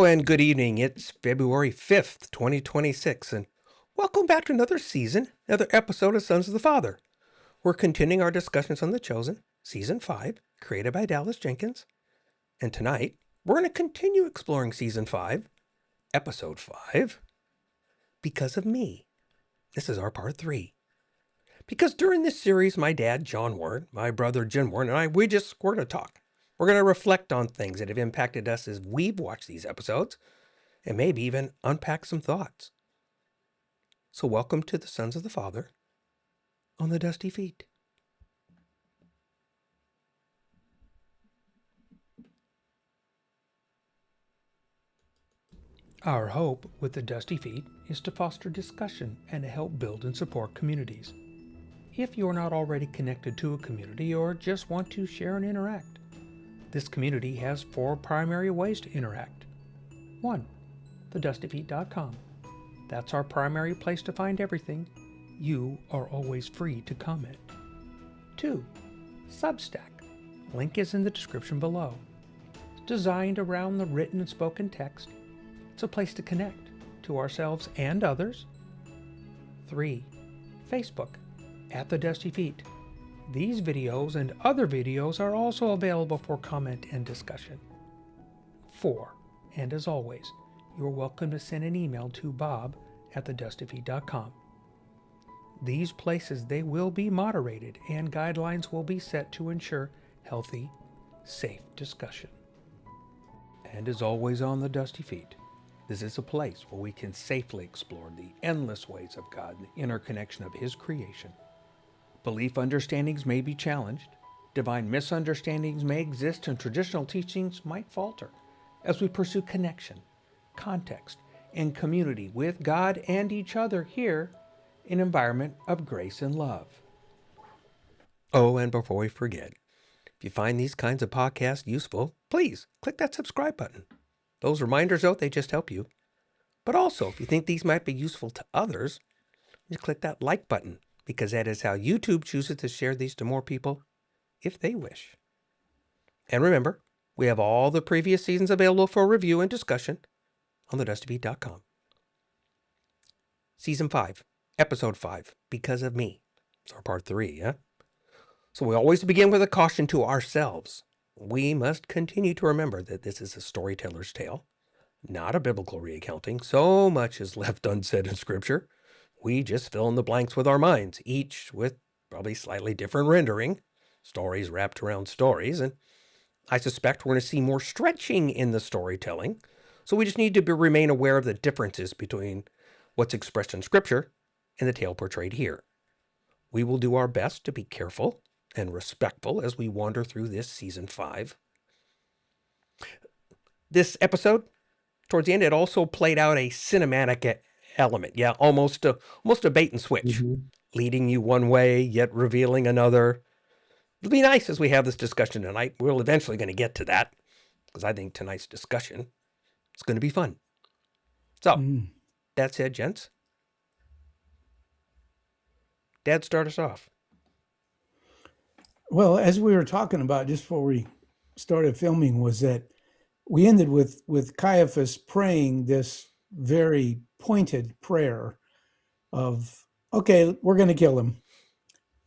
Hello and good evening. It's February 5th, 2026, and welcome back to another season, another episode of Sons of the Father. We're continuing our discussions on The Chosen, Season 5, created by Dallas Jenkins. And tonight, we're going to continue exploring Season 5, Episode 5, Because of Me. This is our Part 3. Because during this series, my dad, John Warren, my brother, Jim Warren, and we're going to talk. We're going to reflect on things that have impacted us as we've watched these episodes, and maybe even unpack some thoughts. So welcome to the Sons of the Father on the Dusty Feet. Our hope with the Dusty Feet is to foster discussion and to help build and support communities. If you're not already connected to a community or just want to share and interact, this community has 4 primary ways to interact. 1. TheDustyFeet.com. That's our primary place to find everything. You are always free to comment. 2. Substack. Link is in the description below. It's designed around the written and spoken text. It's a place to connect to ourselves and others. 3. Facebook at The Dusty Feet. These videos and other videos are also available for comment and discussion. 4. And as always, you're welcome to send an email to bob@thedustyfeet.com. These places, they will be moderated and guidelines will be set to ensure healthy, safe discussion. And as always on the Dusty Feet, this is a place where we can safely explore the endless ways of God and the interconnection of His creation. Belief understandings may be challenged, divine misunderstandings may exist, and traditional teachings might falter as we pursue connection, context, and community with God and each other here in an environment of grace and love. Oh, and before we forget, if you find these kinds of podcasts useful, please click that subscribe button. Those reminders, though, they just help you. But also, if you think these might be useful to others, you click that like button, because that is how YouTube chooses to share these to more people if they wish. And remember, we have all the previous seasons available for review and discussion on TheDustyFeet.com. Season 5, Episode 5, Because of Me. It's our Part 3, yeah? So we always begin with a caution to ourselves. We must continue to remember that this is a storyteller's tale, not a biblical recounting. So much is left unsaid in Scripture. We just fill in the blanks with our minds, each with probably slightly different rendering, stories wrapped around stories, and I suspect we're going to see more stretching in the storytelling, so we just need to remain aware of the differences between what's expressed in Scripture and the tale portrayed here. We will do our best to be careful and respectful as we wander through this Season 5. This episode, towards the end, it also played out a cinematic element. Yeah, almost a bait and switch, leading you one way, yet revealing another. It'll be nice as we have this discussion tonight. We're eventually going to get to that, because I think tonight's discussion is going to be fun. So, that said, gents, Dad, start us off. Well, as we were talking about just before we started filming, was that we ended with Caiaphas praying this very pointed prayer of, okay, we're going to kill him.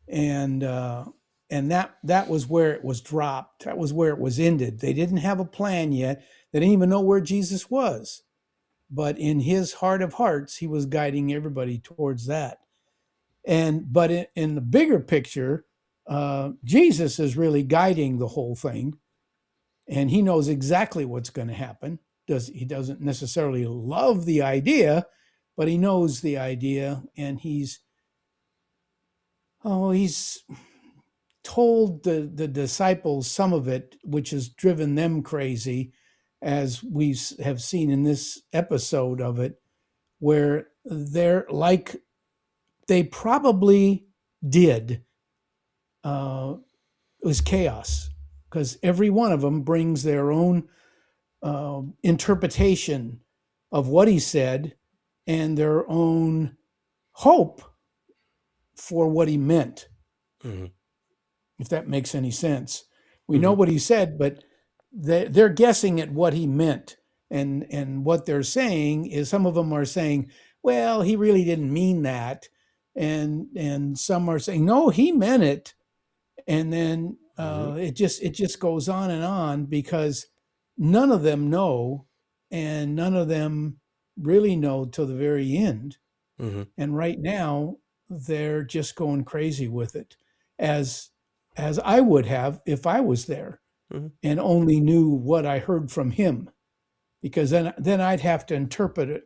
And that was where it was dropped. That was where it was ended. They didn't have a plan yet. They didn't even know where Jesus was. But in his heart of hearts, he was guiding everybody towards that. But in the bigger picture, Jesus is really guiding the whole thing. And he knows exactly what's going to happen. He doesn't necessarily love the idea, but he knows the idea, and he's told the disciples some of it, which has driven them crazy, as we have seen in this episode of it, where they're like, they probably did. It was chaos, because every one of them brings their own interpretation of what he said and their own hope for what he meant, if that makes any sense. We know what he said, but they're guessing at what he meant. And what they're saying is, some of them are saying, well, he really didn't mean that, and some are saying, no, he meant it. And then it just goes on, because none of them know, and none of them really know till the very end. Mm-hmm. And right now they're just going crazy with it, as I would have if I was there Mm-hmm. and only knew what I heard from him, because then I'd have to interpret it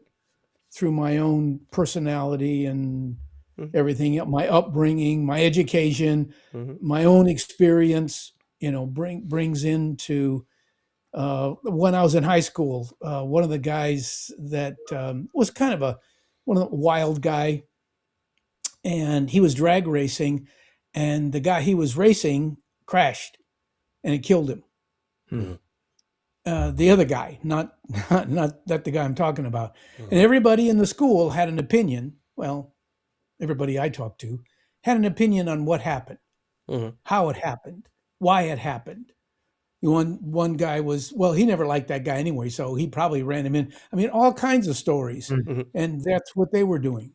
through my own personality and Mm-hmm. everything, my upbringing, my education, Mm-hmm. my own experience, brings into when I was in high school. One of the guys that was kind of one of the wild guy, and he was drag racing, and the guy he was racing crashed, and it killed him. Mm-hmm. The other guy, not not that the guy I'm talking about. Mm-hmm. And everybody in the school had an opinion. Well, everybody I talked to had an opinion on what happened, Mm-hmm. how it happened, why it happened. One guy was, well, he never liked that guy anyway, so he probably ran him in. I mean, all kinds of stories, Mm-hmm. and that's what they were doing.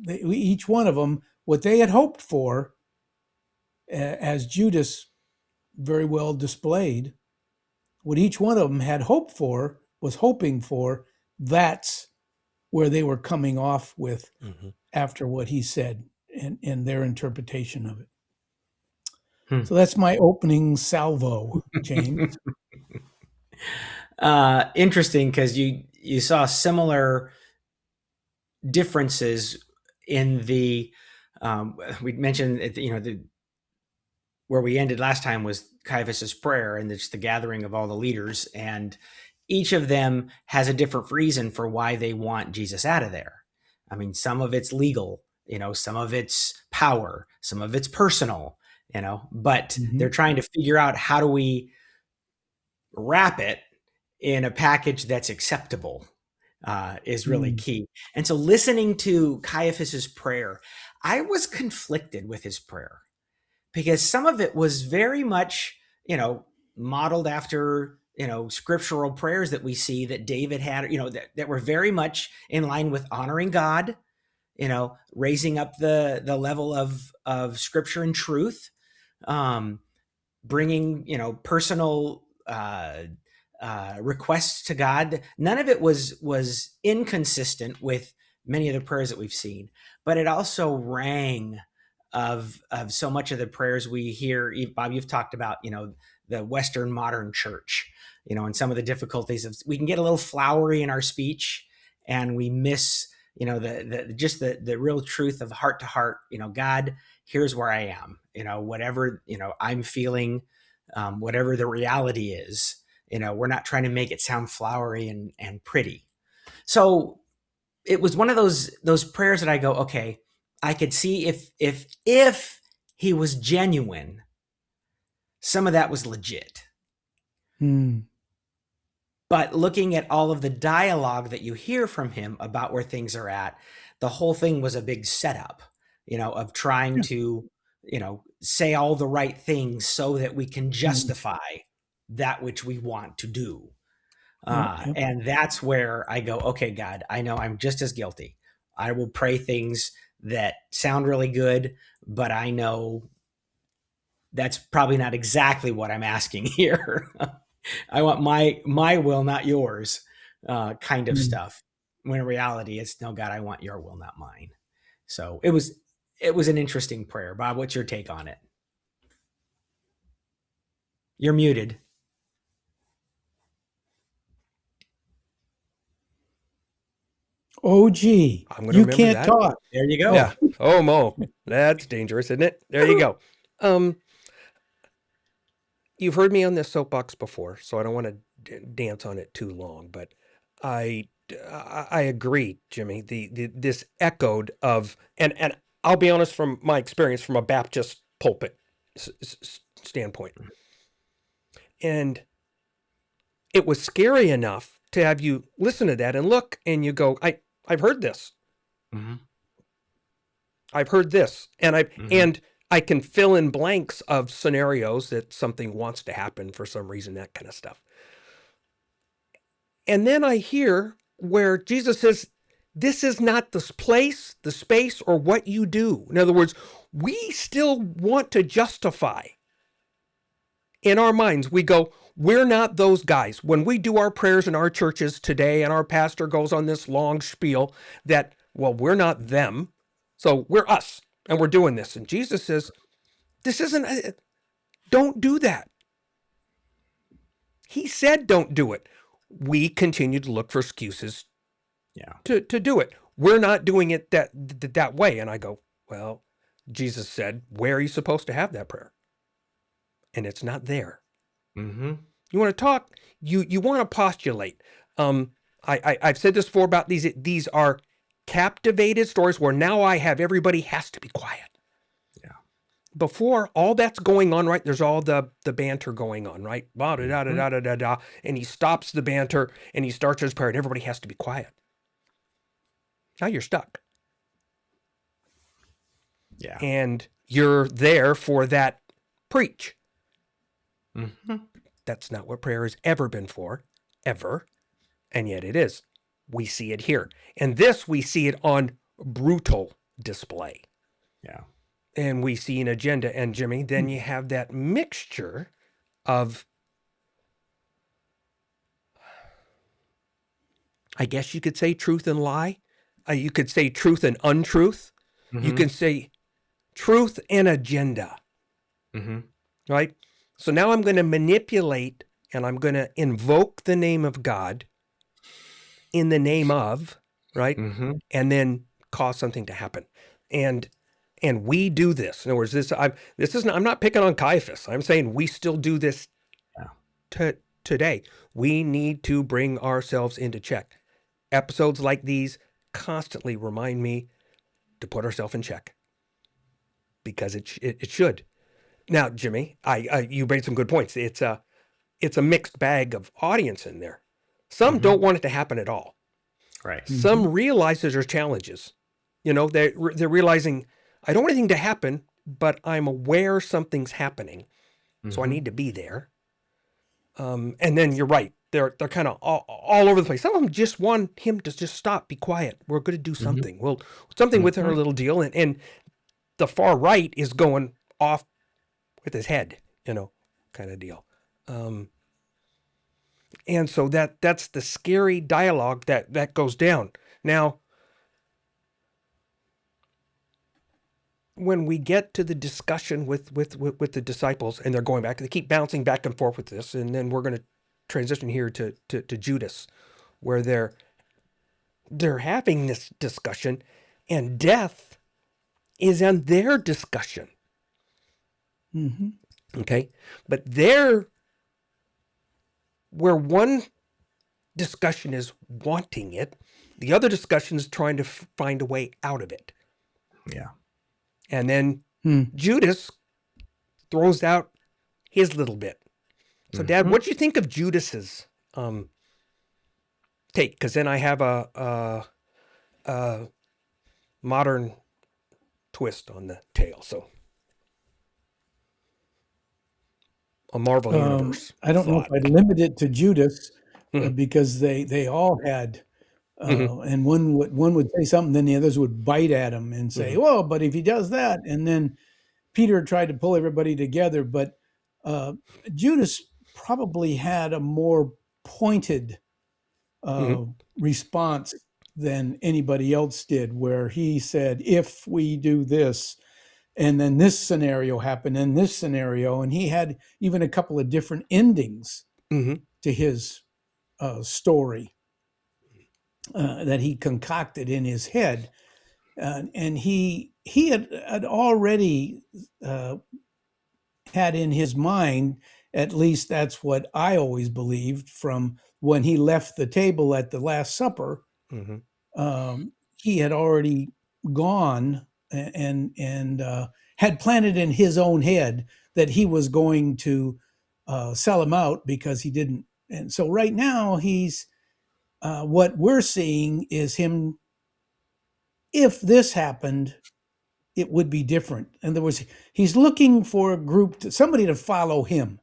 Each one of them, what they had hoped for, as Judas very well displayed, what each one of them had hoped for, was hoping for, that's where they were coming off with Mm-hmm. after what he said, and their interpretation of it. Hmm. So that's my opening salvo, James. Interesting, because you saw similar differences in the we mentioned where we ended last time was Caiaphas's prayer, and it's the gathering of all the leaders, and each of them has a different reason for why they want Jesus out of there. I mean, some of it's legal, some of it's power, some of it's personal, but they're trying to figure out, how do we wrap it in a package that's acceptable, is really key. And so listening to Caiaphas's prayer, I was conflicted with his prayer, because some of it was very much, modeled after, scriptural prayers that we see that David had, that were very much in line with honoring God, raising up the level of scripture and truth, bringing, personal requests to God. None of it was inconsistent with many of the prayers that we've seen, but it also rang of so much of the prayers we hear. Bob, you've talked about, the Western modern church, and some of the difficulties of, we can get a little flowery in our speech, and we miss, the real truth of heart to heart. God, here's where I am, whatever, I'm feeling, whatever the reality is, we're not trying to make it sound flowery and pretty. So it was one of those prayers that I go, okay, I could see if he was genuine, some of that was legit. But looking at all of the dialogue that you hear from him about where things are at, the whole thing was a big setup, of trying to, say all the right things so that we can justify that which we want to do. And that's where I go, okay, God, I know I'm just as guilty. I will pray things that sound really good, but I know that's probably not exactly what I'm asking here. I want my will, not yours, kind of stuff. When in reality, it's, no, God, I want your will, not mine. So it was an interesting prayer. Bob, what's your take on it? You're muted. Oh, gee, I'm gonna you remember can't that. talk. There you go. Yeah. Oh, Mo, that's dangerous, isn't it? There you go. You've heard me on this soapbox before, so I don't want to dance on it too long, but I agree, Jimmy. This echoed of, and I'll be honest, from my experience from a Baptist pulpit standpoint, and it was scary enough to have you listen to that and look, and you go, I've heard this. Mm-hmm. I've heard this, and I can fill in blanks of scenarios that something wants to happen for some reason, that kind of stuff. And then I hear where Jesus says, this is not the place, the space, or what you do. In other words, we still want to justify in our minds. We go, we're not those guys. When we do our prayers in our churches today, and our pastor goes on this long spiel that, well, we're not them, so we're us, and we're doing this. And Jesus says, this isn't, don't do that. He said, don't do it. We continue to look for excuses to do it. We're not doing it that way. And I go, well, Jesus said, where are you supposed to have that prayer? And it's not there. Mm-hmm. You want to talk, you want to postulate. I've said this before about these are captivated stories where now I have everybody has to be quiet. Yeah. Before, all that's going on, right? There's all the banter going on, right? And he stops the banter and he starts his prayer and everybody has to be quiet. Now you're stuck. Yeah. And you're there for that preach. Mm-hmm. That's not what prayer has ever been for, ever. And yet it is. We see it here. And this, we see it on brutal display. Yeah. And we see an agenda. And Jimmy, then you have that mixture of, I guess you could say truth and lie. You could say truth and untruth. Mm-hmm. You can say truth and agenda. Mm-hmm. Right? So now I'm going to manipulate and I'm going to invoke the name of God in the name of, right? Mm-hmm. And then cause something to happen. And we do this. In other words, I'm not picking on Caiaphas. I'm saying we still do this today. We need to bring ourselves into check. Episodes like these constantly remind me to put ourselves in check because it should. Now, Jimmy, you made some good points. It's a mixed bag of audience in there. Some don't want it to happen at all. Right. Some realize there's challenges. You know, they're realizing I don't want anything to happen, but I'm aware something's happening, so I need to be there. And then you're right; they're kind of all over the place. Some of them just want him to just stop, be quiet. We're going to do something. Well, something with our little deal, and the far right is going off with his head, kind of deal. And so that's the scary dialogue that goes down. Now, when we get to the discussion with the disciples and they're going back, they keep bouncing back and forth with this. And then we're going to transition here to Judas, where they're having this discussion and death is on their discussion. Mm-hmm. Okay. But where one discussion is wanting it, the other discussion is trying to find a way out of it. Yeah. And then Judas throws out his little bit. So, Dad, what do you think of Judas's take? Because then I have a modern twist on the tale. So, a Marvel universe. I don't know if I'd limit it to Judas because they all had, and one would say something, then the others would bite at him and say, "Well, but if he does that," and then Peter tried to pull everybody together, but Judas probably had a more pointed response than anybody else did, where he said, "If we do this." And then this scenario happened in this scenario. And he had even a couple of different endings to his story that he concocted in his head. And he had already had in his mind, at least that's what I always believed, from when he left the table at the Last Supper, he had already gone and had planted in his own head that he was going to sell him out because he didn't. And so right now he's what we're seeing is him. If this happened, it would be different. In other words, he's looking for a group, somebody to follow him,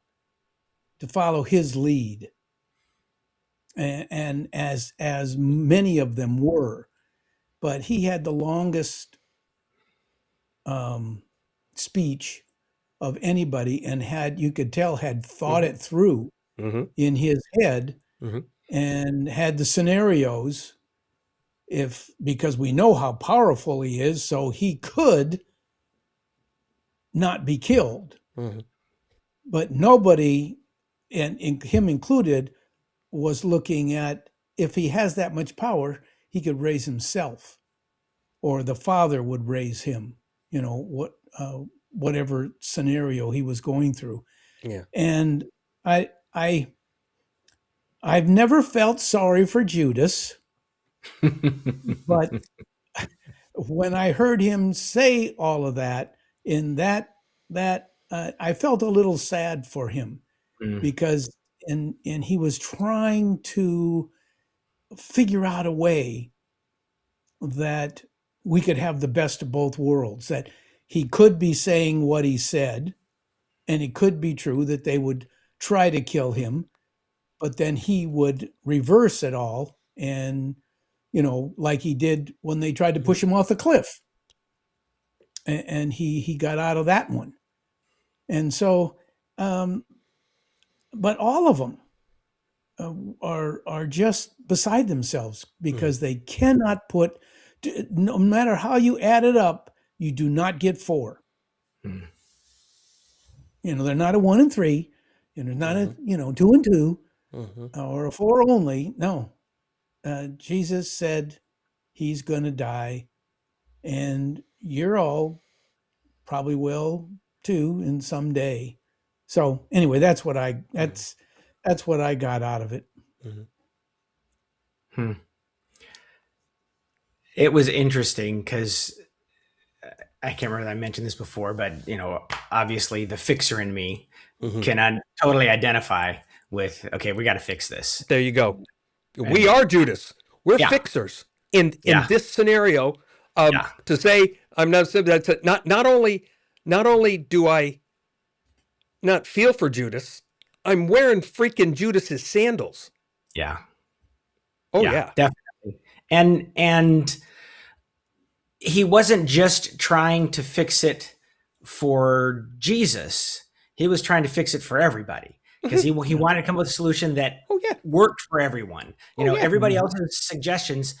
to follow his lead. and as many of them were, but he had the longest speech of anybody, and you could tell had thought Mm-hmm. it through Mm-hmm. in his head, Mm-hmm. and had the scenarios, because we know how powerful he is, so he could not be killed. Mm-hmm. But nobody, and him included, was looking at, if he has that much power, he could raise himself, or the Father would raise him, whatever scenario he was going through. Yeah. And I've never felt sorry for Judas, but when I heard him say all of that, I felt a little sad for him, Mm. because and he was trying to figure out a way that we could have the best of both worlds, that he could be saying what he said, and it could be true that they would try to kill him, but then he would reverse it all, and like he did when they tried to push him off the cliff, and he got out of that one. And so but all of them are just beside themselves, because they cannot put, no matter how you add it up, you do not get 4. Mm. They're not a 1 and 3, and they're not a 2 and 2, Mm-hmm. or a 4 only. No, Jesus said he's going to die, and you're all probably will too in some day. So anyway, that's what I got out of it. Mm-hmm. Hmm. It was interesting because I can't remember that I mentioned this before, but obviously the fixer in me Mm-hmm. can totally identify with, okay, we got to fix this. There you go. We are Judas. We're Yeah. fixers in Yeah. this scenario. Yeah. To say I'm not, that's not only do I not feel for Judas, I'm wearing freaking Judas's sandals. Yeah. Oh yeah. Definitely. And he wasn't just trying to fix it for Jesus. He was trying to fix it for everybody, because he wanted to come up with a solution that Oh yeah. worked for everyone. Oh, yeah. Everybody else's suggestions,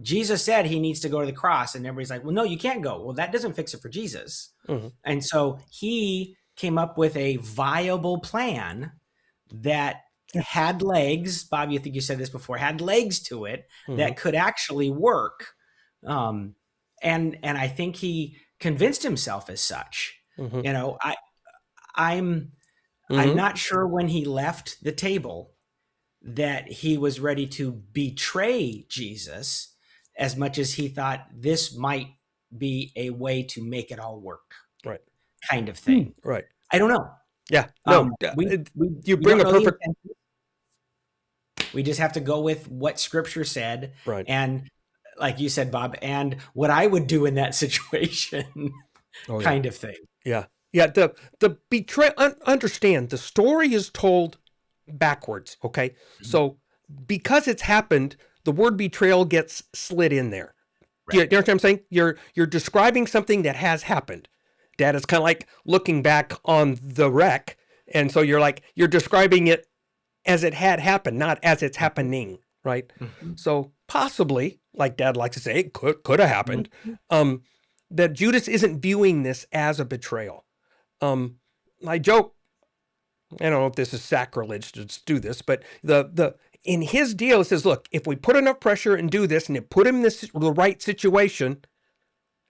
Jesus said he needs to go to the cross, and everybody's like, well, no, you can't go. Well, that doesn't fix it for Jesus. Mm-hmm. And so he came up with a viable plan that had legs. Bob, you think you said this before, had legs to it, that could actually work. And I think he convinced himself as such. Mm-hmm. I'm not sure when he left the table that he was ready to betray Jesus, as much as he thought this might be a way to make it all work. Right. Kind of thing. Right. I don't know. Yeah. No. You bring a perfect. We just have to go with what Scripture said, right? And like you said, Bob, and what I would do in that situation, kind of thing. Yeah. Yeah. The betray. Understand, the story is told backwards. Okay. Mm-hmm. So because it's happened, the word betrayal gets slid in there. Right. Do you understand what I'm saying? You're describing something that has happened. Dad, is kind of like looking back on the wreck, and so you're describing it as it had happened, not as it's happening, right? Mm-hmm. So possibly, like Dad likes to say, it could have happened. Mm-hmm. That Judas isn't viewing this as a betrayal. I joke, I don't know if this is sacrilege to do this, but the in his deal, it says, look, if we put enough pressure and do this, and it put him in the right situation,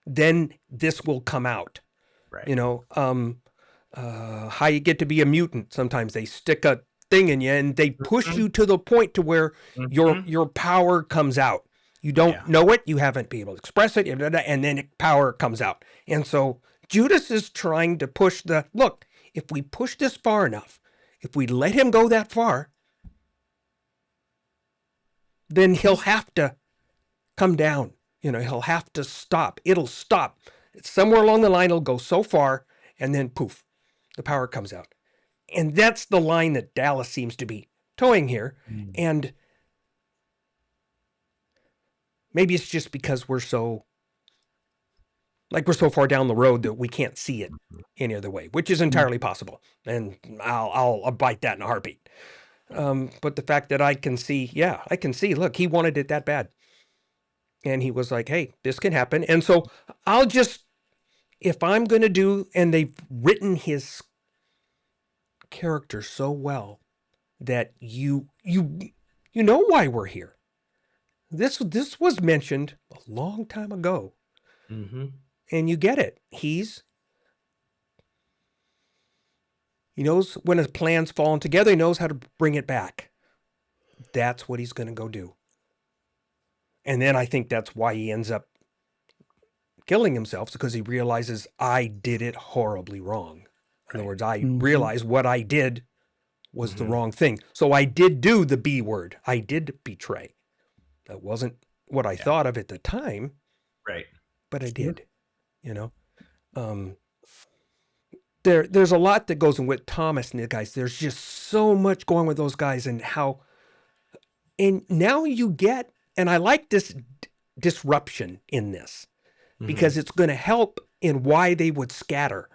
then this will come out. Right. How you get to be a mutant. Sometimes they stick a thing in you and they push you to the point to where your power comes out. You don't know it. You haven't been able to express it. And then power comes out. And so Judas is trying to push look, if we push this far enough, if we let him go that far, then he'll have to come down. He'll have to stop. It'll stop. Somewhere along the line, it'll go so far, and then poof, the power comes out. And that's the line that Dallas seems to be towing here. Mm. And maybe it's just because we're so far down the road that we can't see it any other way, which is entirely possible. And I'll bite that in a heartbeat. But the fact that I can see, look, he wanted it that bad. And he was like, hey, this can happen. And so I'll just, if I'm going to do, and they've written his character so well that you know why we're here. This was mentioned a long time ago. Mm-hmm. And you get it. He knows when his plan's fallen together, he knows how to bring it back. That's what he's going to go do. And then I think that's why he ends up killing himself, because he realizes I did it horribly wrong. In other words, I realized what I did was the wrong thing. So I did do the B word. I did betray. That wasn't what I thought of at the time. Right. But I did, There's a lot that goes in with Thomas and the guys. There's just so much going with those guys, and now you get, and I like this disruption in this, because it's going to help in why they would scatter.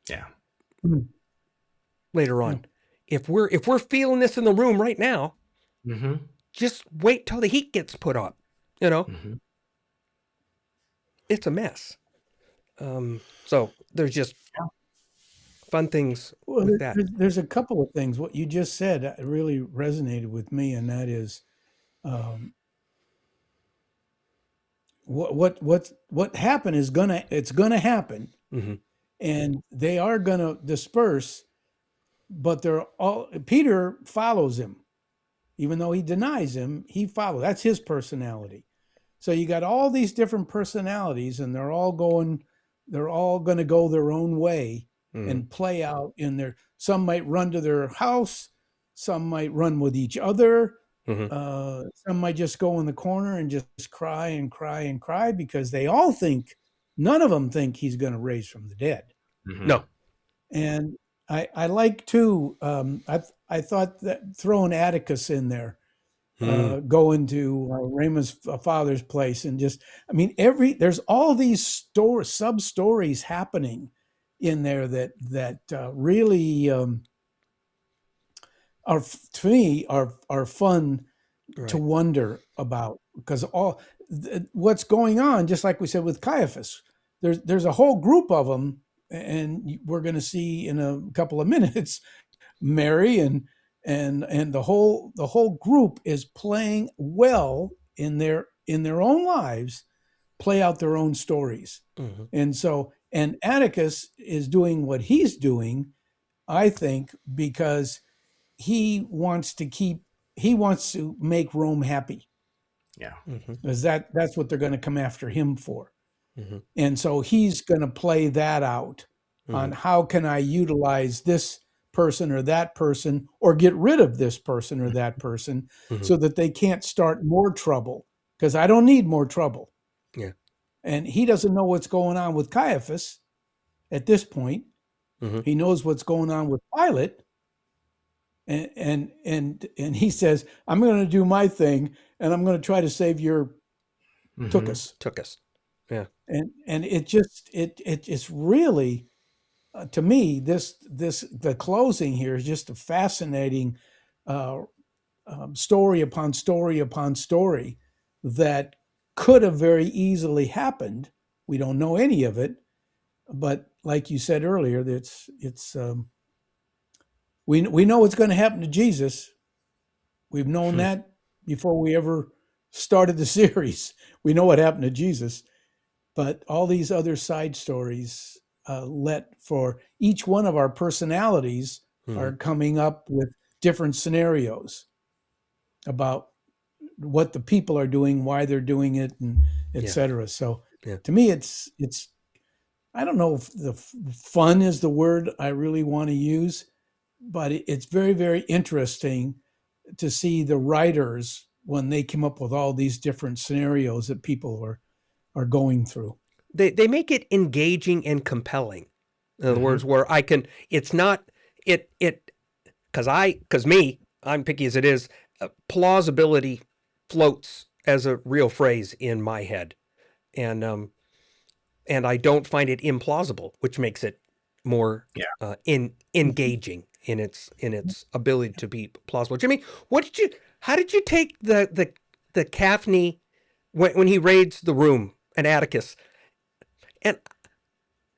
Yeah. Later on. If we're feeling this in the room right now, just wait till the heat gets put up, It's a mess. So there's just fun things with that. There's a couple of things. What you just said really resonated with me, and that is, what happened is it's gonna happen, and they are gonna disperse, but Peter follows him, even though he denies him. He follows. That's his personality. So you got all these different personalities, and they're all going to go their own way and play out in their. Some might run to their house, some might run with each other, some might just go in the corner and just cry and cry and cry, because they all think, none of them think he's going to raise from the dead. No. And I like too. I thought that throwing Atticus in there. Going to Raymond's father's place, and just, there's all these sub stories happening in there that really are, to me, are fun to wonder about, because what's going on, just like we said with Caiaphas, there's a whole group of them, and we're going to see in a couple of minutes, Mary and the whole group is playing well in their own lives, play out their own stories. And Atticus is doing what he's doing, I think, because he wants to make Rome happy. Yeah. Because that's what they're going to come after him for. And so he's going to play that out on, how can I utilize this person or that person, or get rid of this person or that person, so that they can't start more trouble, because I don't need more trouble. Yeah. And he doesn't know what's going on with Caiaphas at this point. He knows what's going on with Pilate. And he says, I'm going to do my thing, and I'm going to try to save your Tuckus. Yeah. And it's really, to me, the closing here is just a fascinating story upon story upon story that could have very easily happened. We don't know any of it, but like you said earlier, we know what's going to happen to Jesus. We've known that before we ever started the series. We know what happened to Jesus, but all these other side stories let for each one of our personalities are coming up with different scenarios about what the people are doing, why they're doing it, and etc. So to me, it's I don't know if the fun is the word I really want to use, but it's very, very interesting to see the writers when they came up with all these different scenarios that people are going through. They make it engaging and compelling. In other words, where I can, it's not, it I'm picky as it is, plausibility floats as a real phrase in my head. And I don't find it implausible, which makes it more engaging in its ability to be plausible. Jimmy, how did you take the Caphne when he raids the room and Atticus? And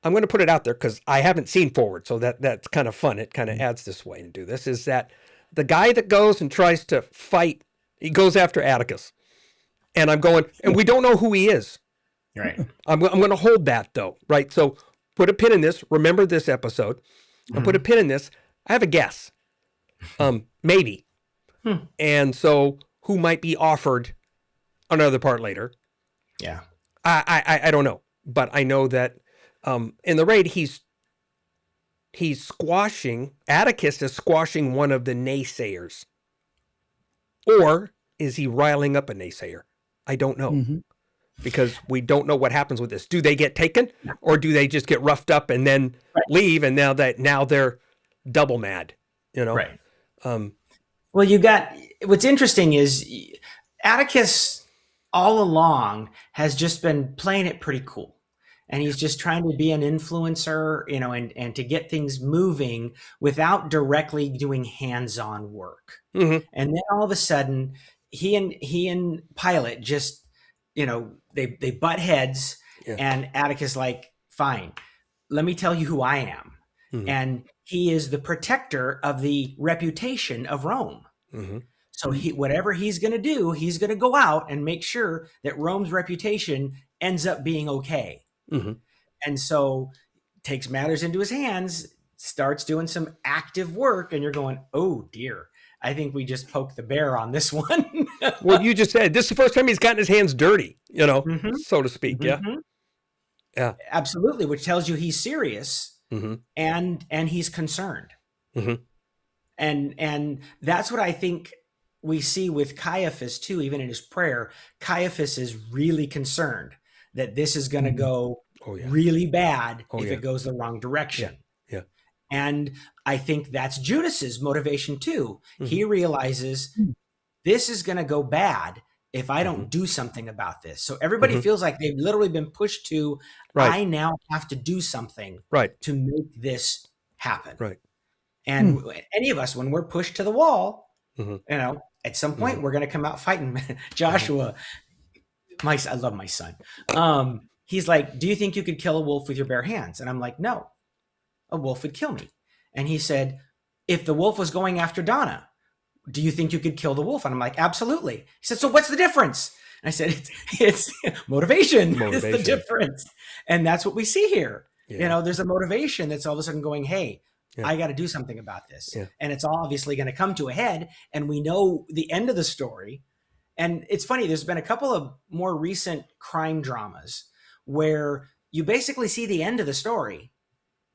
I'm going to put it out there because I haven't seen Forward, so that's kind of fun. It kind of adds this way to do this, is that the guy that goes and tries to fight, he goes after Atticus. And I'm going, and we don't know who he is. Right. I'm going to hold that though, right? So put a pin in this. Remember this episode, and put a pin in this. I have a guess, maybe, and so who might be offered another part later? Yeah, I don't know, but I know that in the raid he's squashing, Atticus is squashing one of the naysayers, or is he riling up a naysayer? I don't know. Because we don't know what happens with this. Do they get taken, or do they just get roughed up and then leave? And now they're double mad, Right. Well, what's interesting is Atticus all along has just been playing it pretty cool. And he's just trying to be an influencer, and to get things moving without directly doing hands-on work. And then all of a sudden he and Pilot just, they butt heads, and Atticus like, fine, let me tell you who I am. And he is the protector of the reputation of Rome. So whatever he's going to do, he's going to go out and make sure that Rome's reputation ends up being okay. And so takes matters into his hands, starts doing some active work, and you're going, oh dear, I think we just poked the bear on this one. Well, you just said this is the first time he's gotten his hands dirty, so to speak. Yeah, absolutely. Which tells you he's serious, and he's concerned. And that's what I think we see with Caiaphas too. Even in his prayer, Caiaphas is really concerned that this is going to go really bad if it goes the wrong direction. And I think that's Judas's motivation too. He realizes this is going to go bad if I don't do something about this. So everybody feels like they've literally been pushed to, I now have to do something to make this happen. And any of us, when we're pushed to the wall, at some point we're going to come out fighting. Joshua, I love my son. He's like, do you think you could kill a wolf with your bare hands? And I'm like, no, a wolf would kill me. And he said, if the wolf was going after Donna, do you think you could kill the wolf? And I'm like, absolutely. He said, so what's the difference? And I said, it's motivation is the difference. And that's what we see here. There's a motivation that's all of a sudden going, hey, I got to do something about this. And it's obviously going to come to a head. And we know the end of the story. And it's funny, there's been a couple of more recent crime dramas where you basically see the end of the story.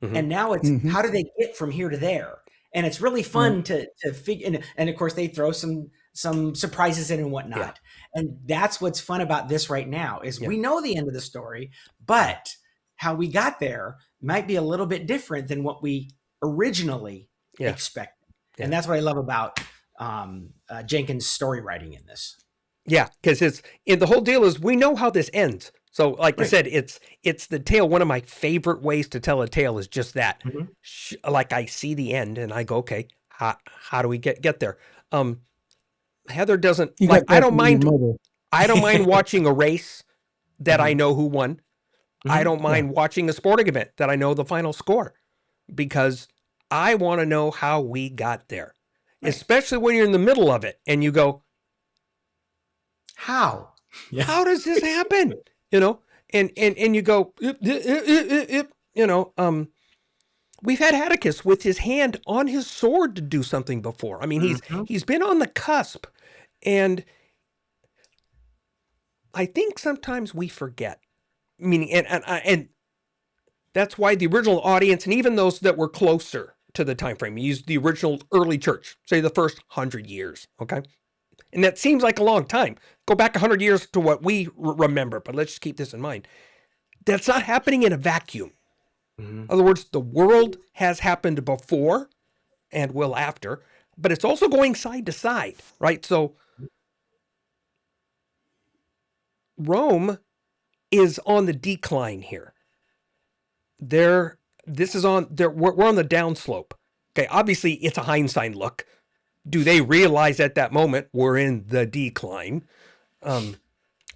And now it's how do they get from here to there? And it's really fun to figure. And of course, they throw some surprises in and whatnot. And that's what's fun about this right now is we know the end of the story, but how we got there might be a little bit different than what we originally expected. And that's what I love about Jenkins' story writing in this. Yeah, because the whole deal is we know how this ends. So like I said, it's the tale. One of my favorite ways to tell a tale is just that. Like I see the end and I go, okay, how do we get there? Heather doesn't like, I don't mind watching a race that I know who won. I don't mind watching a sporting event that I know the final score, because I want to know how we got there, especially when you're in the middle of it and you go, how does this happen? And you go, we've had Atticus with his hand on his sword to do something before. I mean, he's been on the cusp, and I think sometimes we forget. Meaning, and that's why the original audience, and even those that were closer to the time frame, used the original early church, say the first 100 years. Okay. And that seems like a long time. Go back 100 years to what we remember, but let's just keep this in mind. That's not happening in a vacuum. In other words, the world has happened before, and will after, but it's also going side to side, right? So Rome is on the decline here. We're on the downslope. Okay, obviously it's a hindsight look. Do they realize at that moment we're in the decline?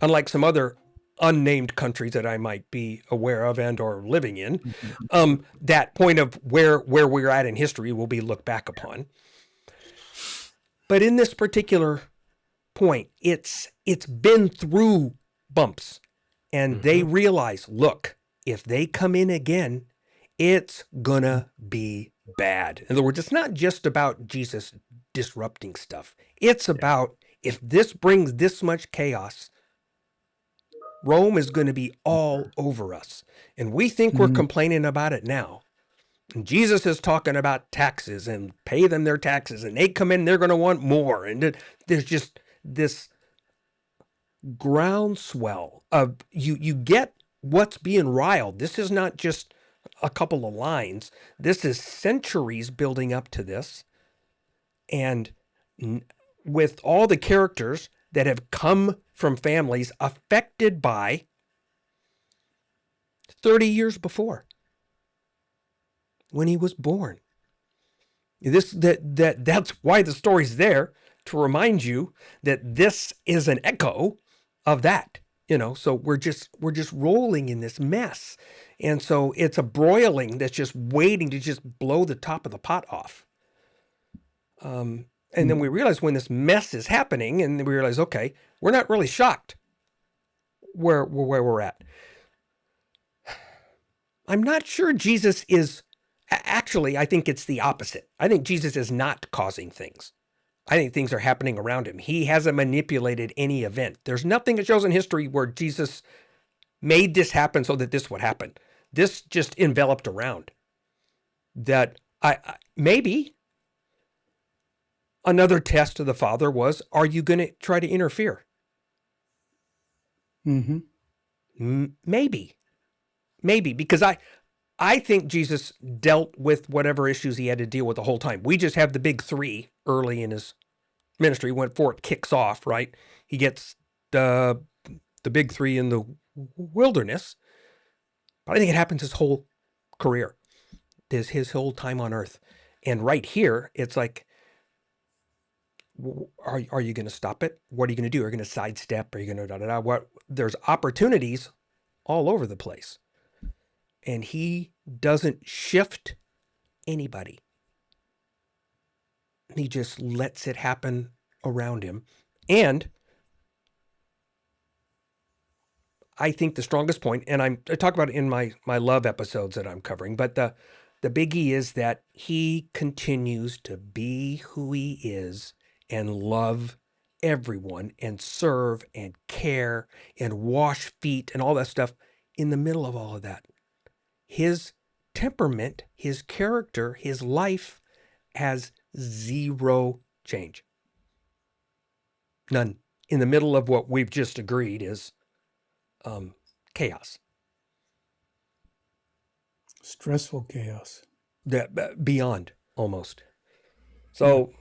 Unlike some other unnamed countries that I might be aware of and or living in, that point of where we're at in history will be looked back upon. But in this particular point, it's been through bumps, and they realize, look, if they come in again, it's gonna be bad. In other words, it's not just about Jesus disrupting stuff. It's about, if this brings this much chaos, Rome is going to be all over us. And we think we're complaining about it now. And Jesus is talking about taxes and pay them their taxes. And they come in, they're going to want more. And there's just this groundswell of you get what's being riled. This is not just a couple of lines. This is centuries building up to this. And with all the characters that have come from families affected by 30 years before when he was born. That's why the story's there, to remind you that this is an echo of that, so we're just rolling in this mess. And so it's a broiling that's just waiting to just blow the top of the pot off. And then we realize when this mess is happening, and then we realize, okay, we're not really shocked where we're at. I'm not sure Jesus is, actually, I think it's the opposite. I think Jesus is not causing things. I think things are happening around him. He hasn't manipulated any event. There's nothing that shows in history where Jesus made this happen so that this would happen. This just enveloped around. That maybe another test of the Father was, are you going to try to interfere? Maybe, because I think Jesus dealt with whatever issues he had to deal with the whole time. We just have the big three early in his ministry before it kicks off, right? He gets the big three in the wilderness, but I think it happens his whole career, his whole time on earth. And right here, it's like, are you going to stop it? What are you going to do? Are you going to sidestep? Are you going to what? There's opportunities all over the place. And he doesn't shift anybody. He just lets it happen around him. And I think the strongest point, and I talk about it in my love episodes that I'm covering, but the biggie is that he continues to be who he is and love everyone and serve and care and wash feet and all that stuff in the middle of all of that. His temperament, his character, his life has zero change. None. In the middle of what we've just agreed is chaos. Stressful chaos. Beyond, almost. So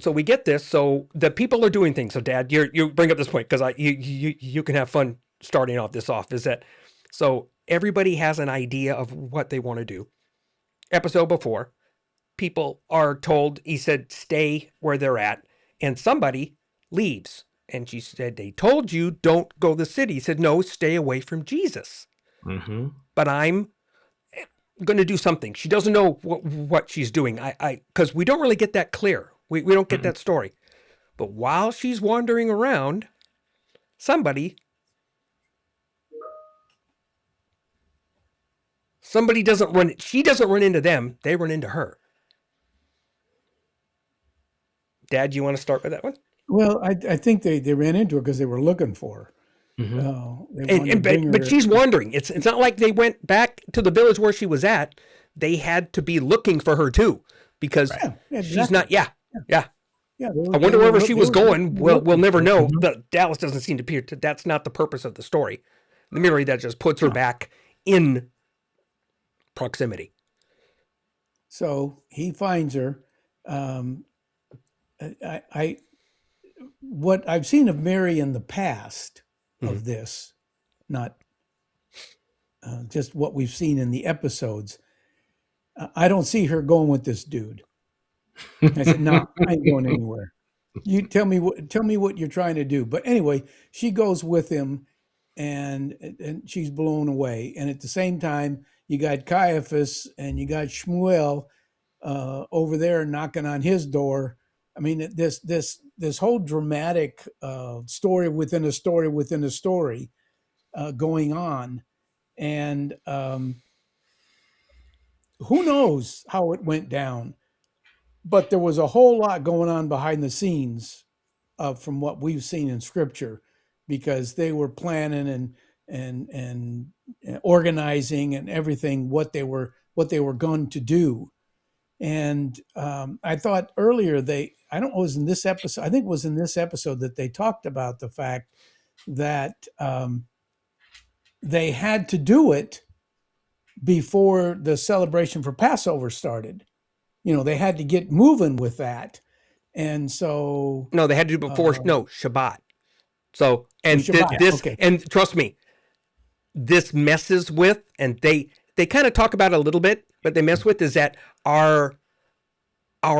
we get this. So the people are doing things. So Dad, you bring up this point because you can have fun starting off this off. Is that so? Everybody has an idea of what they want to do. Episode before, people are told, he said, stay where they're at, and somebody leaves. And she said, they told you don't go to the city. He said, no, stay away from Jesus. But I'm going to do something. She doesn't know what she's doing. Because we don't really get that clear. We don't get that story. But while she's wandering around, somebody she doesn't run into them, they run into her. Dad, you want to start with that one? Well, I think they ran into her because they were looking for her. But she's wandering. It's not like they went back to the village where she was at. They had to be looking for her too, because she's not. Yeah. I wonder wherever she was going. We'll never know. But Dallas doesn't seem to appear to. That's not the purpose of the story. Merely that just puts her back in proximity. So he finds her, um, I what I've seen of Mary in the past of this, not just what we've seen in the episodes, I don't see her going with this dude. I said, no, I ain't going anywhere. You tell me what you're trying to do. But anyway, she goes with him, and she's blown away. And at the same time, you got Caiaphas and you got Shmuel over there knocking on his door. I mean, this whole dramatic story within a story within a story going on, and who knows how it went down. But there was a whole lot going on behind the scenes from what we've seen in Scripture, because they were planning and organizing and everything what they were going to do. And I thought earlier I don't know, it was in this episode. I think it was in this episode that they talked about the fact that they had to do it before the celebration for Passover started. They had to get moving with that. And so No, they had to do before Shabbat. So Shabbat, this okay. and trust me, this messes with, and they kind of talk about it a little bit, but they mess with is that our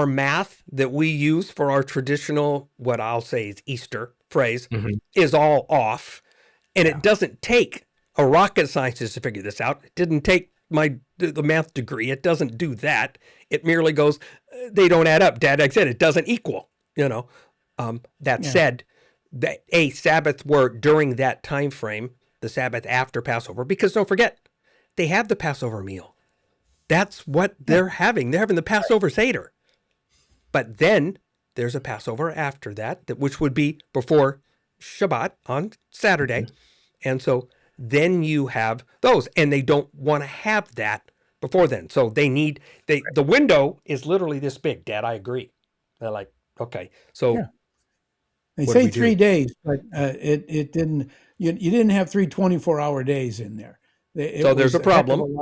math that we use for our traditional, what I'll say is Easter phrase, is all off, and it doesn't take a rocket scientist to figure this out. It didn't take the math degree. It doesn't do that. It merely goes, they don't add up, Dad. Like I said, it doesn't equal. That said, a Sabbath were during that time frame, the Sabbath after Passover, because don't forget, they have the Passover meal. That's what they're having. They're having the Passover Seder. But then there's a Passover after that, which would be before Shabbat on Saturday. And so then you have those, and they don't want to have that before then. So the window is literally this big, Dad. I agree. They're like, okay, so they say 3 days, but it didn't. You didn't have 3 24-hour days in there. So there's a problem.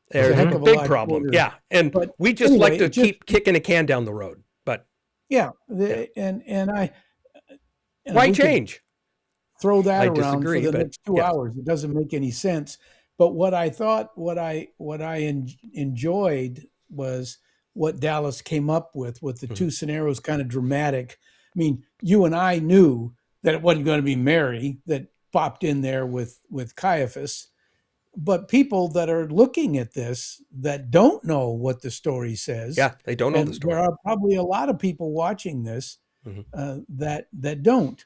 There's a big problem. Shorter. Yeah, and we just like to keep kicking a can down the road. But why change? Throw that around for the next 2 hours. It doesn't make any sense. But what I enjoyed was what Dallas came up with the two scenarios, kind of dramatic. I mean, you and I knew that it wasn't going to be Mary that popped in there with Caiaphas, but people that are looking at this that don't know what the story says. Yeah, they don't know the story. There are probably a lot of people watching this that don't.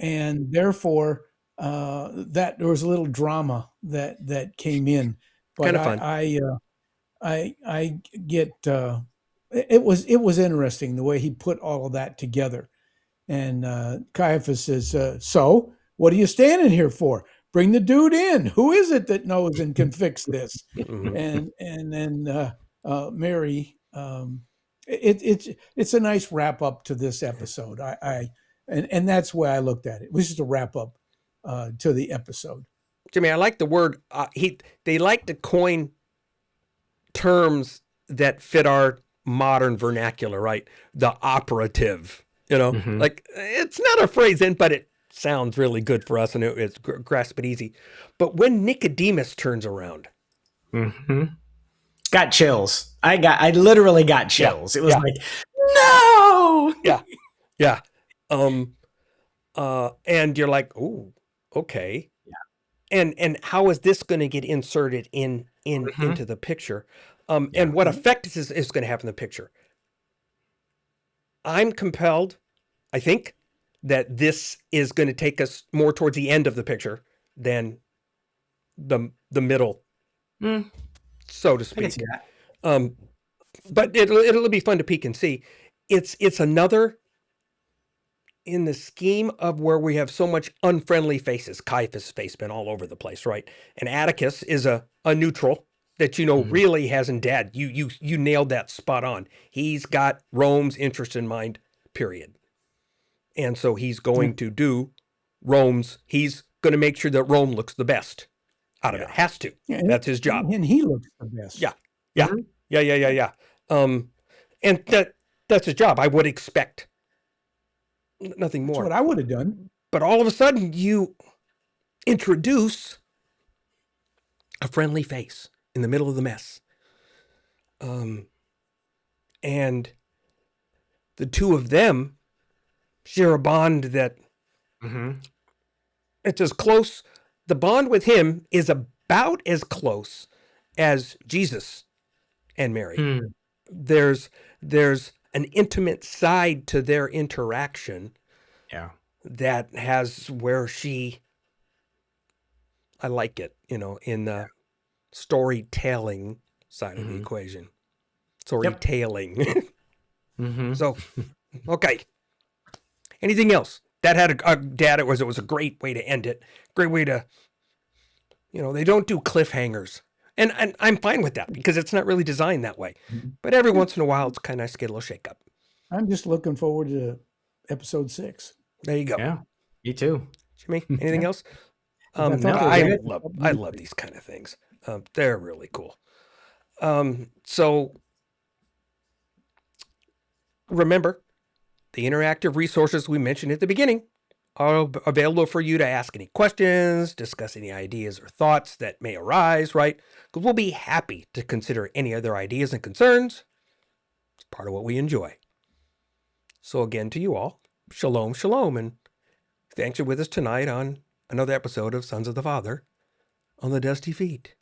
And therefore, that there was a little drama that came in. But kind of fun. I get it was interesting the way he put all of that together. And Caiaphas says, "So, what are you standing here for? Bring the dude in. Who is it that knows and can fix this?" And then Mary, it's a nice wrap up to this episode. And that's why I looked at it. It was just a wrap up to the episode. Jimmy, I like the word. They like to coin terms that fit our modern vernacular, right? The operative, like it's not a phrase but it sounds really good for us, and it's grasp it easy. But when Nicodemus turns around, got chills. I literally got chills. It was like, no. Yeah. And you're like, oh, okay. Yeah. And how is this going to get inserted into the picture? And what effect is going to have in the picture? I'm compelled, I think, that this is going to take us more towards the end of the picture than the middle, so to speak. But it'll be fun to peek and see. It's another in the scheme of where we have so much unfriendly faces. Caiaphas' face been all over the place, right? And Atticus is a neutral that really hasn't dead. You nailed that spot on. He's got Rome's interest in mind, period. And so he's going to do Rome's. He's going to make sure that Rome looks the best out of it. Has to. That's his job. And he looks the best. Yeah. And that That's his job. I would expect nothing That's more. what I would have done. But all of a sudden, you introduce a friendly face in the middle of the mess. And the two of them share a bond that it's as close. The bond with him is about as close as Jesus and Mary. There's an intimate side to their interaction. Yeah. That has where I like it, in the storytelling side of the equation. Storytelling. So, okay. Anything else? That had it was a great way to end it. Great way to, they don't do cliffhangers. And I'm fine with that because it's not really designed that way. But every once in a while, it's kind of nice to get a little shake up. I'm just looking forward to episode 6. There you go. Yeah, me too. Jimmy, anything else? I thought I love these kind of things. They're really cool. So remember, the interactive resources we mentioned at the beginning are available for you to ask any questions, discuss any ideas or thoughts that may arise, right? Because we'll be happy to consider any other ideas and concerns. It's part of what we enjoy. So again, to you all, shalom, shalom, and thanks you're with us tonight on another episode of Sons of the Father on the Dusty Feet.